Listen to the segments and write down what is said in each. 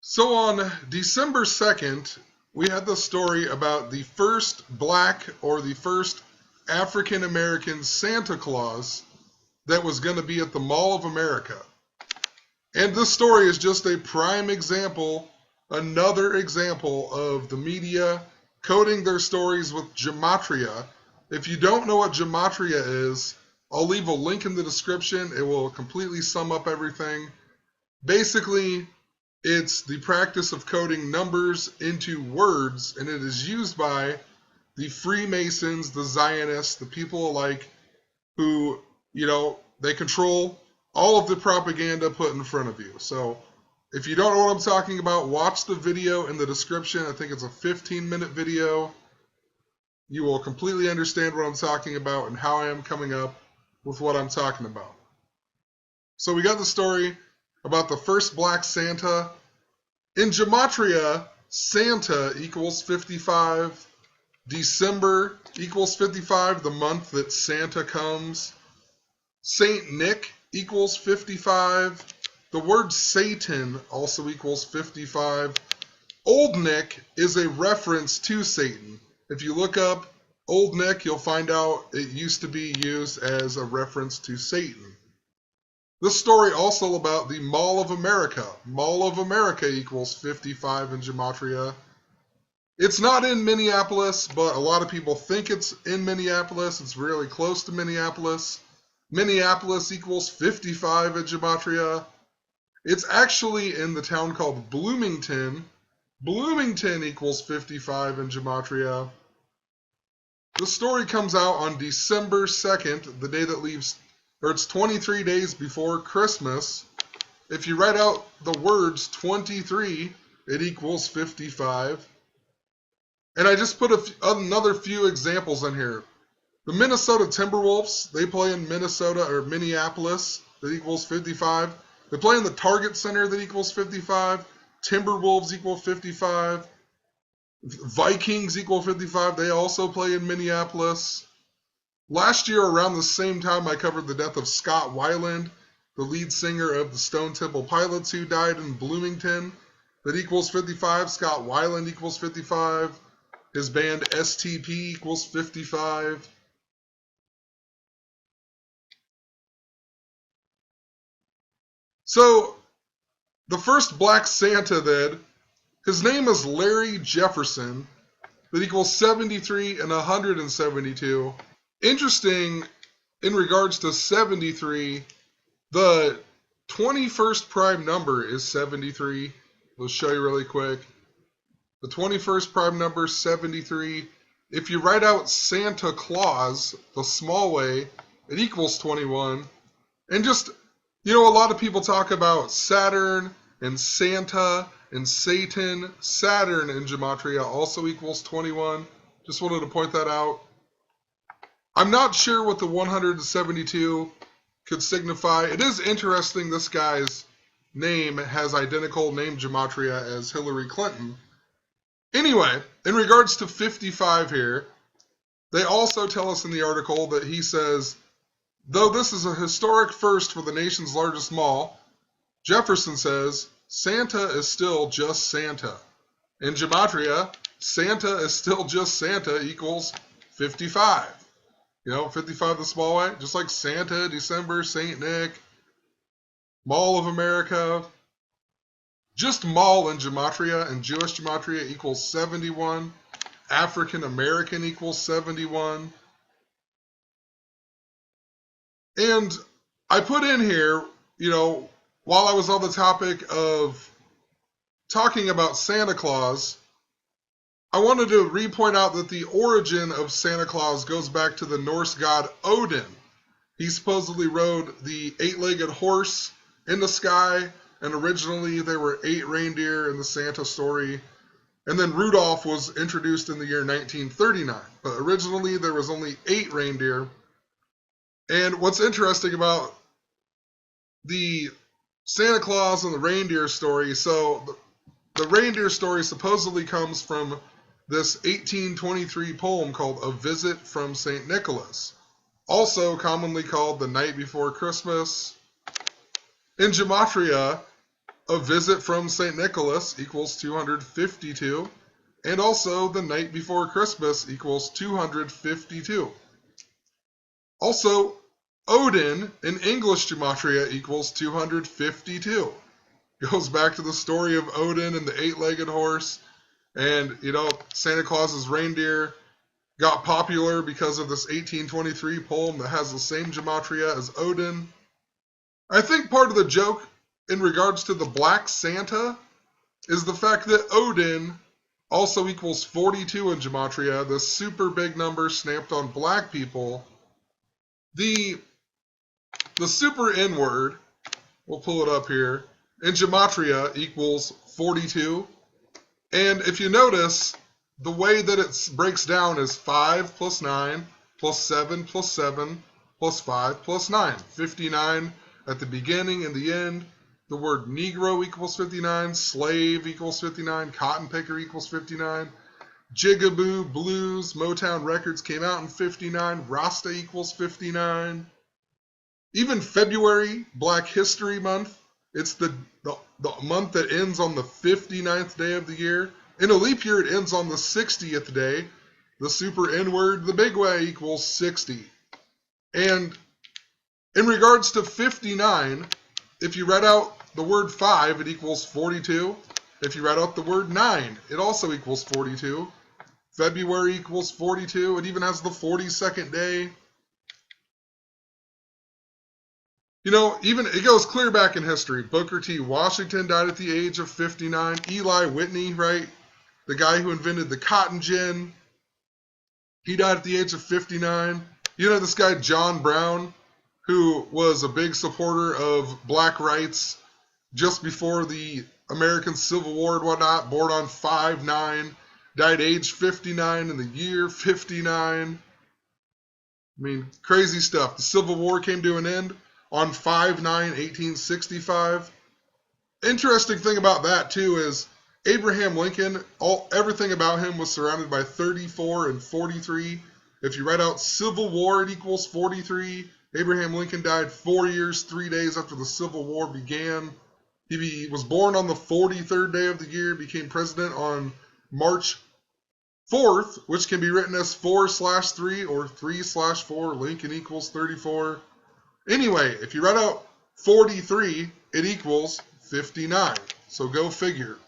So on December 2nd, we had the story about the first black or the first African American Santa Claus that was going to be at the Mall of America. And this story is just a prime example, another example of the media coding their stories with gematria. If you don't know what gematria is, I'll leave a link in the description. It will completely sum up everything. Basically, it's the practice of coding numbers into words, and it is used by the Freemasons, the Zionists, the people alike who, they control all of the propaganda put in front of you. So if you don't know what I'm talking about, watch the video in the description. I think it's a 15-minute video. You will completely understand what I'm talking about and how I am coming up with what I'm talking about. So we got the story about the first Black Santa. In gematria, Santa equals 55. December equals 55, the month that Santa comes. Saint Nick equals 55. The word Satan also equals 55. Old Nick is a reference to Satan. If you look up Old Nick, you'll find out it used to be used as a reference to Satan. This story also about the Mall of America. Mall of America equals 55 in gematria. It's not in Minneapolis, but a lot of people think it's in Minneapolis. It's really close to Minneapolis. Minneapolis equals 55 in gematria. It's actually in the town called Bloomington. Bloomington equals 55 in gematria. The story comes out on December 2nd, the day that leaves, or it's 23 days before Christmas. If you write out the words 23, it equals 55. And I just put another few examples in here. The Minnesota Timberwolves, they play in Minnesota or Minneapolis, that equals 55. They play in the Target Center, that equals 55. Timberwolves equal 55. Vikings equal 55. They also play in Minneapolis. Last year, around the same time, I covered the death of Scott Weiland, the lead singer of the Stone Temple Pilots, who died in Bloomington. That equals 55. Scott Weiland equals 55. His band STP equals 55. So, the first Black Santa then, his name is Larry Jefferson. That equals 73 and 172. Interesting, in regards to 73, the 21st prime number is 73. We'll show you really quick. The 21st prime number is 73. If you write out Santa Claus the small way, it equals 21. And just, a lot of people talk about Saturn and Santa and Satan. Saturn in gematria also equals 21. Just wanted to point that out. I'm not sure what the 172 could signify. It is interesting this guy's name has identical name gematria as Hillary Clinton. Anyway, in regards to 55 here, they also tell us in the article that he says, though this is a historic first for the nation's largest mall, Jefferson says, Santa is still just Santa. In gematria, Santa is still just Santa equals 55. 55 the small way, just like Santa, December, Saint Nick, Mall of America. Just mall in gematria and Jewish gematria equals 71. African American equals 71. And I put in here, while I was on the topic of talking about Santa Claus, I wanted to re-point out that the origin of Santa Claus goes back to the Norse god Odin. He supposedly rode the 8-legged horse in the sky, and originally there were 8 reindeer in the Santa story. And then Rudolph was introduced in the year 1939. But originally there was only 8 reindeer. And what's interesting about the Santa Claus and the reindeer story, so the reindeer story supposedly comes from this 1823 poem called A Visit from St. Nicholas, also commonly called The Night Before Christmas. In gematria, A visit from St. Nicholas equals 252. And also the night before Christmas equals 252. Also, Odin in English gematria equals 252. Goes back to the story of Odin and the eight-legged horse. And, Santa Claus's reindeer got popular because of this 1823 poem that has the same gematria as Odin. I think part of the joke in regards to the Black Santa is the fact that Odin also equals 42 in gematria, the super big number stamped on black people. The super N word, we'll pull it up here, in gematria equals 42. And if you notice, the way that it breaks down is 5 plus 9 plus 7 plus 7 plus 5 plus 9. 59 at the beginning and the end. The word Negro equals 59. Slave equals 59. Cotton picker equals 59. Jigaboo, Blues, Motown Records came out in 59. Rasta equals 59. Even February, Black History Month, it's the month that ends on the 59th day of the year. In a leap year, it ends on the 60th day. The super N-word, the big way, equals 60. And in regards to 59, if you read out the word 5, it equals 42. If you read out the word 9, it also equals 42. February equals 42. It even has the 42nd day. Even it goes clear back in history. Booker T. Washington died at the age of 59. Eli Whitney, right? The guy who invented the cotton gin. He died at the age of 59. This guy John Brown, who was a big supporter of black rights just before the American Civil War and whatnot, born on 5/9, died age 59 in the year 59. Crazy stuff. The Civil War came to an end on 5/9/1865. Interesting thing about that, too, is Abraham Lincoln, everything about him was surrounded by 34 and 43. If you write out Civil War, it equals 43. Abraham Lincoln died 4 years, 3 days after the Civil War began. He was born on the 43rd day of the year, became president on March 4th, which can be written as 4/3 or 3/4. Lincoln equals 34. Anyway, if you write out 43, it equals 59. So go figure,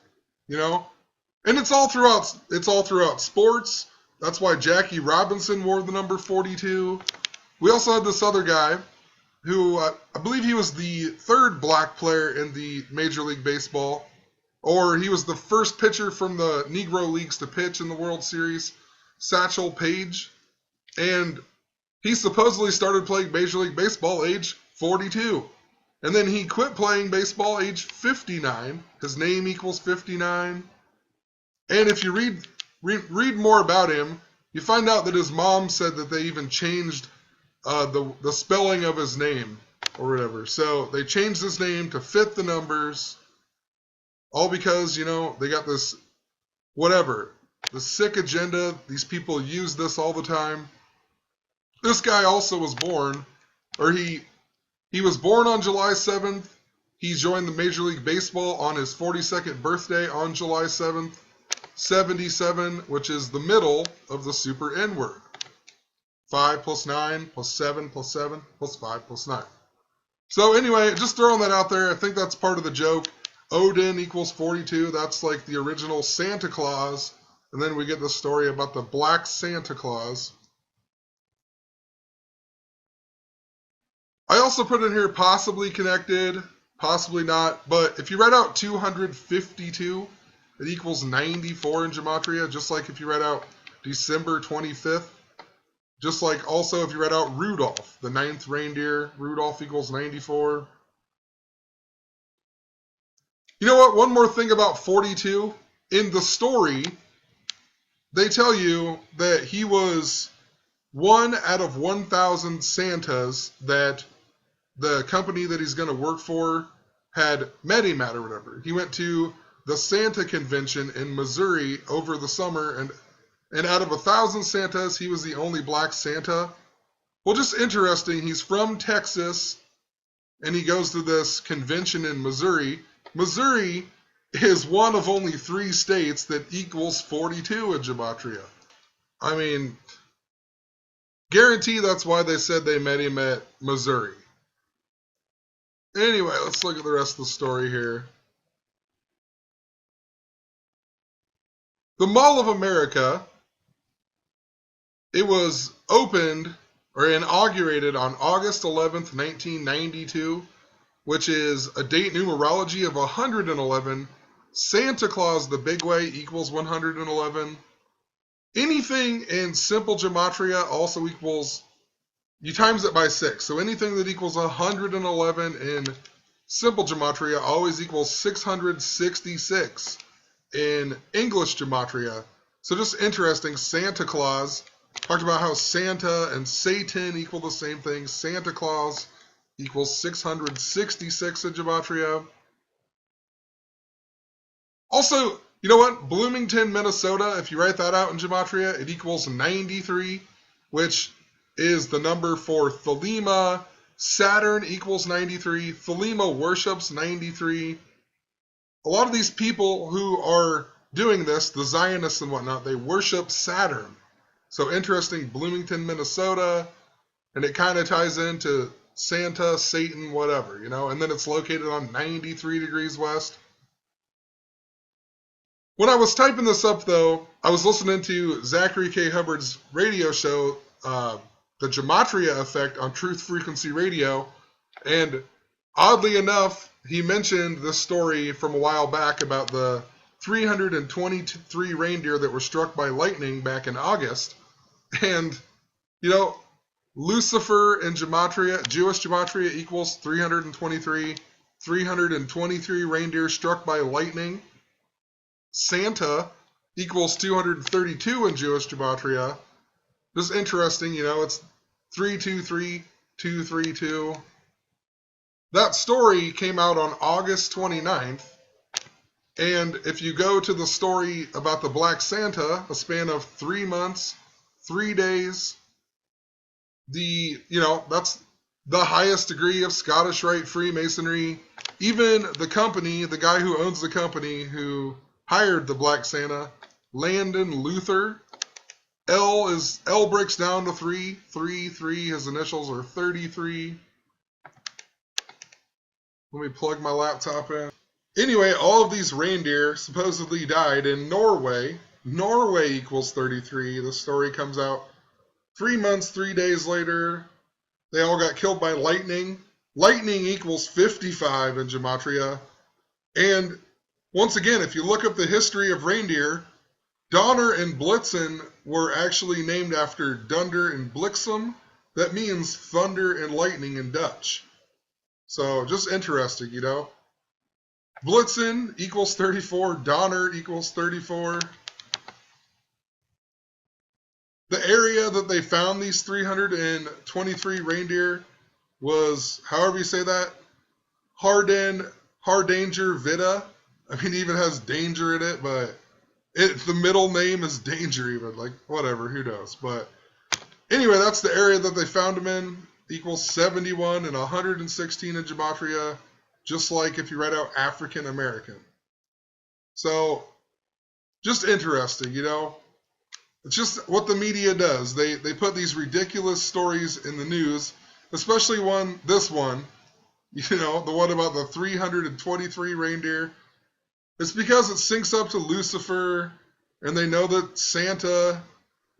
And it's all throughout sports. That's why Jackie Robinson wore the number 42. We also had this other guy who I believe he was the third black player in the Major League Baseball, or he was the first pitcher from the Negro Leagues to pitch in the World Series, Satchel Paige. And he supposedly started playing Major League Baseball age 42. And then he quit playing baseball age 59. His name equals 59. And if you read more about him, you find out that his mom said that they even changed the spelling of his name or whatever. So they changed his name to fit the numbers. All because, they got this, the sick agenda. These people use this all the time. This guy also was born, or he was born on July 7th. He joined the Major League Baseball on his 42nd birthday on July 7th. 77, which is the middle of the super N-word. 5 plus 9 plus 7 plus 7 plus 5 plus 9. So anyway, just throwing that out there. I think that's part of the joke. Odin equals 42. That's like the original Santa Claus. And then we get the story about the Black Santa Claus. I also put in here possibly connected, possibly not. But if you write out 252, it equals 94 in gematria, just like if you write out December 25th. Just like also if you write out Rudolph, the 9th reindeer, Rudolph equals 94. You know what? One more thing about 42. In the story, they tell you that he was one out of 1,000 Santas that the company that he's going to work for had met him at or whatever. He went to the Santa convention in Missouri over the summer, and out of 1,000 Santas, he was the only black Santa. Well, just interesting. He's from Texas, and he goes to this convention in Missouri. Missouri is one of only 3 states that equals 42 in gematria. I mean, guarantee that's why they said they met him at Missouri. Anyway, let's look at the rest of the story here. The Mall of America, it was opened or inaugurated on August 11th, 1992, which is a date numerology of 111. Santa Claus the Big Way equals 111. Anything in simple gematria also equals, you times it by 6. So anything that equals 111 in simple gematria always equals 666 in English gematria. So just interesting, Santa Claus, talked about how Santa and Satan equal the same thing. Santa Claus equals 666 in gematria. Also, you know what? Bloomington, Minnesota, if you write that out in gematria, it equals 93, which is the number for Thelema. Saturn equals 93. Thelema worships 93. A lot of these people who are doing this, the Zionists and whatnot, they worship Saturn. So interesting, Bloomington, Minnesota, and it kind of ties into Santa, Satan, whatever, you know, and then it's located on 93 degrees west. When I was typing this up, though, I was listening to Zachary K. Hubbard's radio show, The Gematria Effect on Truth Frequency Radio, and oddly enough, he mentioned this story from a while back about the 323 reindeer that were struck by lightning back in August. And, you know, Lucifer in gematria, Jewish gematria equals 323. 323 reindeer struck by lightning. Santa equals 232 in Jewish gematria. Just interesting, you know, it's 323232. That story came out on August 29th. And if you go to the story about the Black Santa, a span of 3 months, 3 days, that's the highest degree of Scottish Rite Freemasonry. Even the company, the guy who owns the company who hired the Black Santa, Landon Luther, L breaks down to 3, his initials are 33. Let me plug my laptop in. Anyway, all of these reindeer supposedly died in Norway. Norway equals 33. The story comes out 3 months, 3 days later. They all got killed by lightning. Lightning equals 55 in gematria. And once again, if you look up the history of reindeer, Donner and Blitzen were actually named after Dunder and Bliksem. That means thunder and lightning in Dutch. So just interesting, you know. Blitzen equals 34. Donner equals 34. The area that they found these 323 reindeer was, however you say that, Hardanger Vida. I mean, it even has danger in it, but the middle name is Danger even. Like, whatever, who knows. But anyway, that's the area that they found them in. Equals 71 and 116 in gematria, just like if you write out African American. So, just interesting, you know. It's just what the media does. They put these ridiculous stories in the news, especially this one, you know, the one about the 323 reindeer. It's because it syncs up to Lucifer, and they know that Santa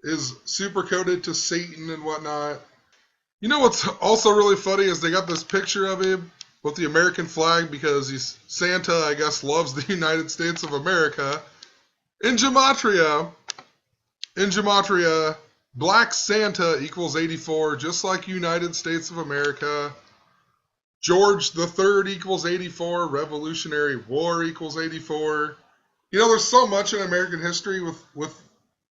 is super coded to Satan and whatnot. You know what's also really funny is they got this picture of him with the American flag because Santa, I guess, loves the United States of America. In gematria, Black Santa equals 84, just like United States of America. George III equals 84. Revolutionary War equals 84. You know, there's so much in American history with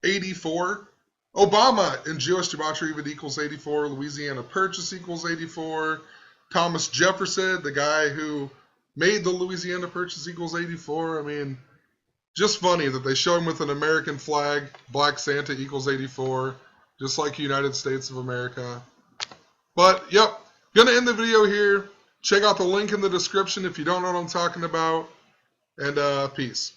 84. Obama in Jewish gematria even equals 84. Louisiana Purchase equals 84. Thomas Jefferson, the guy who made the Louisiana Purchase, equals 84. I mean, just funny that they show him with an American flag. Black Santa equals 84, just like United States of America. But, yep, gonna end the video here. Check out the link in the description if you don't know what I'm talking about. And peace.